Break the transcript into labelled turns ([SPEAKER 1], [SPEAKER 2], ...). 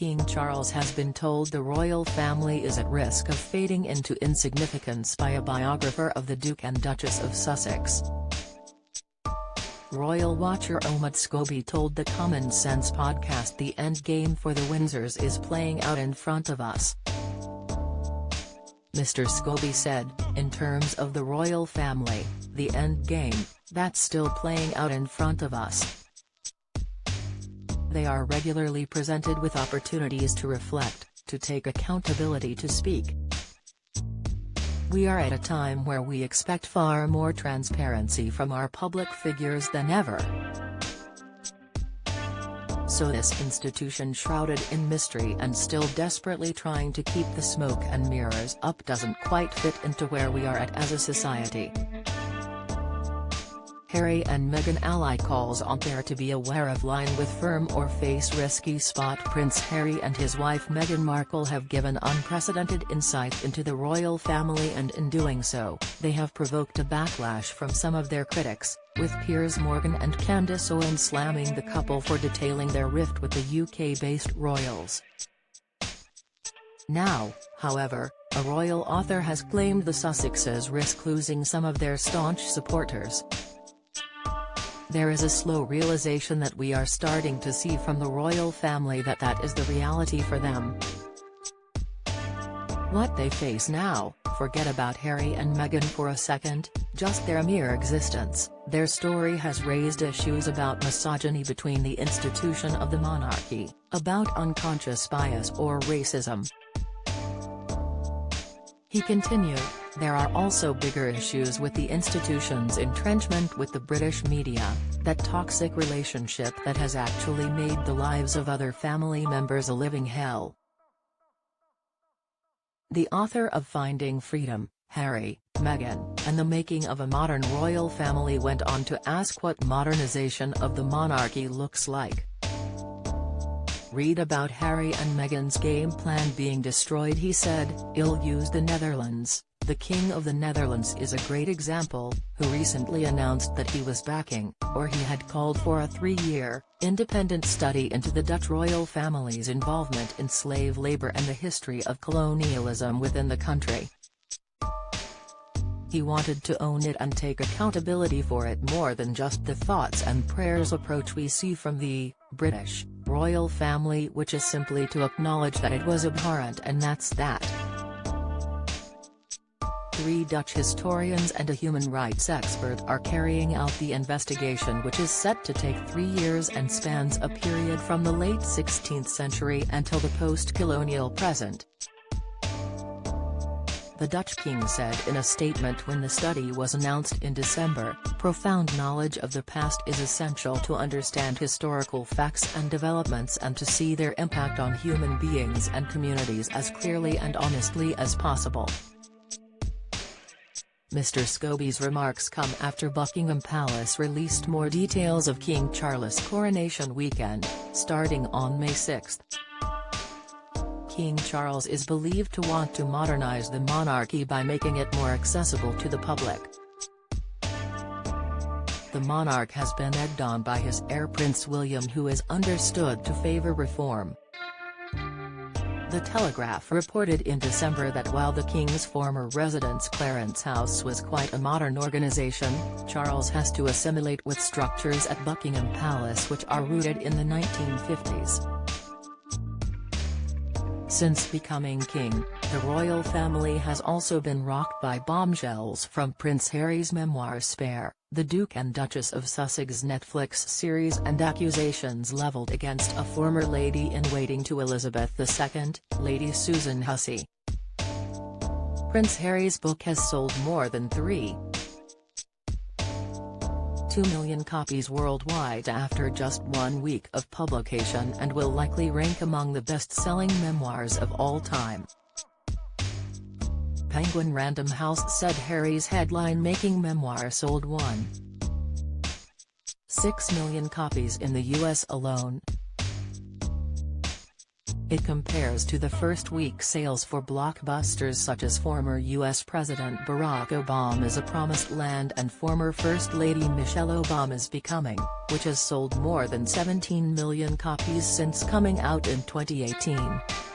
[SPEAKER 1] King Charles has been told the royal family is at risk of fading into insignificance by a biographer of the Duke and Duchess of Sussex. Royal watcher Omid Scobie told the Common Sense podcast the end game for the Windsors is playing out in front of us. Mr. Scobie said, in terms of the royal family, the end game, that's still playing out in front of us. They are regularly presented with opportunities to reflect, to take accountability, to speak. We are at a time where we expect far more transparency from our public figures than ever. So this institution shrouded in mystery and still desperately trying to keep the smoke and mirrors up doesn't quite fit into where we are at as a society. Harry and Meghan ally calls on there to be aware of line with firm or face risky spot. Prince Harry and his wife Meghan Markle have given unprecedented insight into the royal family, and in doing so, they have provoked a backlash from some of their critics, with Piers Morgan and Candace Owens slamming the couple for detailing their rift with the UK-based royals. Now, however, a royal author has claimed the Sussexes risk losing some of their staunch supporters. There is a slow realization that we are starting to see from the royal family that is the reality for them. What they face now, forget about Harry and Meghan for a second, just their mere existence. Their story has raised issues about misogyny between the institution of the monarchy, about unconscious bias or racism. He continued, there are also bigger issues with the institution's entrenchment with the British media, that toxic relationship that has actually made the lives of other family members a living hell. The author of Finding Freedom, Harry, Meghan, and the Making of a Modern Royal Family went on to ask what modernization of the monarchy looks like. Read about Harry and Meghan's game plan being destroyed. He said, "I'll use the Netherlands. The King of the Netherlands is a great example, who recently announced that he was backing, or he had called for a 3-year, independent study into the Dutch royal family's involvement in slave labor and the history of colonialism within the country. He wanted to own it and take accountability for it more than just the thoughts and prayers approach we see from the British royal family, which is simply to acknowledge that it was abhorrent, and that's that." 3 Dutch historians and a human rights expert are carrying out the investigation, which is set to take 3 years and spans a period from the late 16th century until the post-colonial present. The Dutch king said in a statement when the study was announced in December, "Profound knowledge of the past is essential to understand historical facts and developments and to see their impact on human beings and communities as clearly and honestly as possible." Mr. Scobie's remarks come after Buckingham Palace released more details of King Charles' coronation weekend, starting on May 6. King Charles is believed to want to modernize the monarchy by making it more accessible to the public. The monarch has been egged on by his heir Prince William, who is understood to favor reform. The Telegraph reported in December that while the King's former residence Clarence House was quite a modern organisation, Charles has to assimilate with structures at Buckingham Palace which are rooted in the 1950s. Since becoming king, the royal family has also been rocked by bombshells from Prince Harry's memoir Spare, the Duke and Duchess of Sussex Netflix series, and accusations levelled against a former lady-in-waiting to Elizabeth II, Lady Susan Hussey. Prince Harry's book has sold more than 3.2 million copies worldwide after just 1 week of publication, and will likely rank among the best-selling memoirs of all time. Penguin Random House said Harry's headline-making memoir sold 1.6 million copies in the US alone. It compares to the first-week sales for blockbusters such as former U.S. President Barack Obama's A Promised Land and former First Lady Michelle Obama's Becoming, which has sold more than 17 million copies since coming out in 2018.